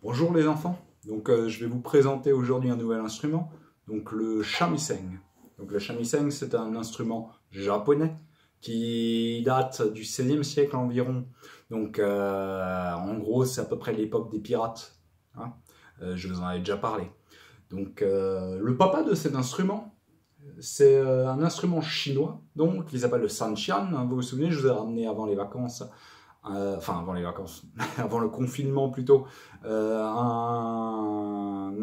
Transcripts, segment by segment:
Bonjour les enfants, donc je vais vous présenter aujourd'hui un nouvel instrument, donc le shamisen. Donc le shamisen, c'est un instrument japonais qui date du XVIe siècle environ. Donc en gros c'est à peu près l'époque des pirates, hein. Je vous en avais déjà parlé. Donc le papa de cet instrument, c'est un instrument chinois, donc qui s'appelle le sanqian. Vous vous souvenez, je vous ai ramené avant les vacances. Enfin avant les vacances, avant le confinement plutôt, un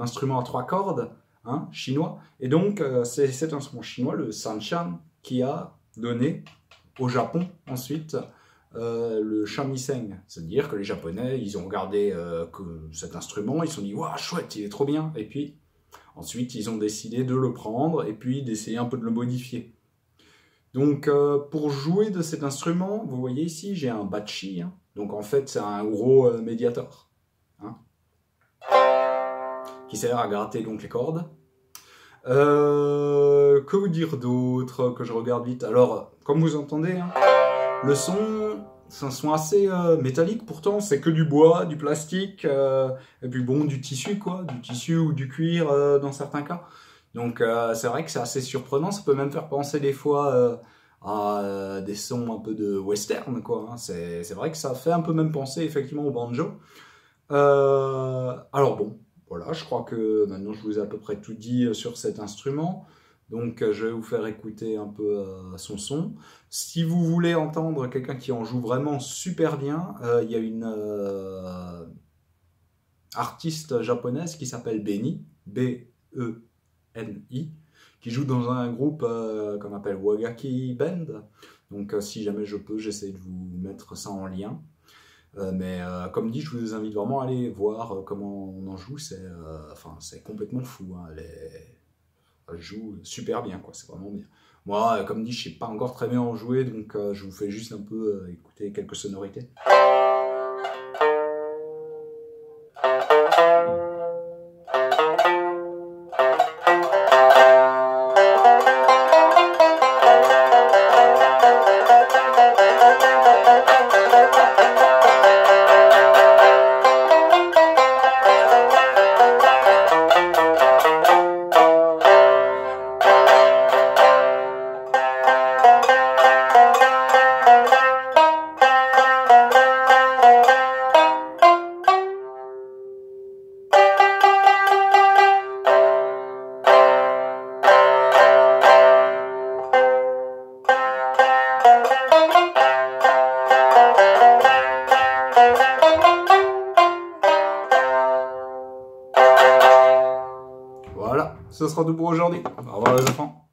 instrument à 3 cordes, hein, chinois. Et donc c'est cet instrument chinois, le sanqian, qui a donné au Japon ensuite le shamisen. C'est-à-dire que les Japonais, ils ont regardé cet instrument, ils se sont dit « Waouh, chouette, il est trop bien !» Et puis ensuite, ils ont décidé de le prendre et puis d'essayer un peu de le modifier. Donc, pour jouer de cet instrument, vous voyez ici, j'ai un bachi. Hein. Donc, en fait, c'est un gros médiator, hein, qui sert à gratter donc les cordes. Que vous dire d'autre que je regarde vite? Alors, comme vous entendez, hein, le son, c'est un son assez métallique. Pourtant, c'est que du bois, du plastique, et puis bon, du tissu, quoi, du tissu ou du cuir dans certains cas. Donc c'est vrai que c'est assez surprenant, ça peut même faire penser des fois à des sons un peu de western, quoi. Hein. C'est vrai que ça fait un peu même penser effectivement au banjo. Alors bon, voilà, je crois que maintenant je vous ai à peu près tout dit sur cet instrument. Donc je vais vous faire écouter un peu son son. Si vous voulez entendre quelqu'un qui en joue vraiment super bien, il y a une artiste japonaise qui s'appelle Beni, B-E-N-I, qui joue dans un groupe qu'on appelle Wagaki Band. Donc si jamais je peux, j'essaie de vous mettre ça en lien. Mais comme dit, je vous invite vraiment à aller voir comment on en joue. C'est complètement fou. Hein. Elle joue super bien, quoi. C'est vraiment bien. Moi, comme dit, je ne sais pas encore très bien en jouer, donc je vous fais juste un peu écouter quelques sonorités. Voilà, ce sera tout pour aujourd'hui. Au revoir les enfants.